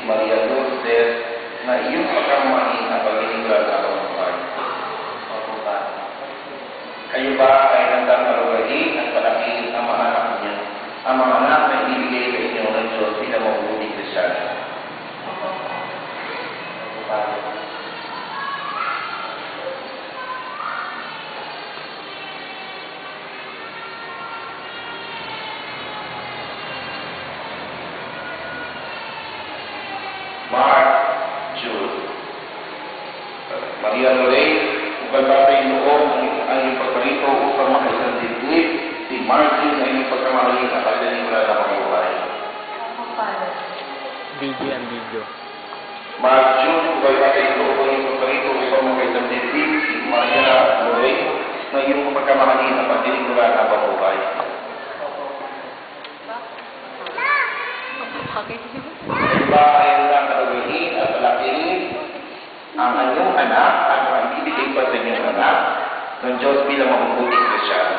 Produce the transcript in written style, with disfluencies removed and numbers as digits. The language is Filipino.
Maria Lourdes, na iyong pagkamahin at paglilingkuran sa pamumuhay. Kayo ba ay handang malugayin at palakihin ang mga anak niya, ang mga anak na ibibigay sa inyo ng Diyos bilang mabubuting Kristyano? Mark, Jude, Maria Lorraine, upang tatay noon ang iyong pagparito upang makaisang dibdib, si Martin ay iyong pagkamahalin at pagdalingkuran ng pamumuhay. Video and video. Mark, Jude, upang tatay noon ang iyong pagparito upang makaisang dibdib, si Maria Lorraine na iyong pagkamahalin at pagdalingkuran ng pamumuhay. Diba ay lang kalugayin at palakihin ang anyong anak at ang ibigay pa sa inyong anak ng Diyos bilang mabubuting Kristyano?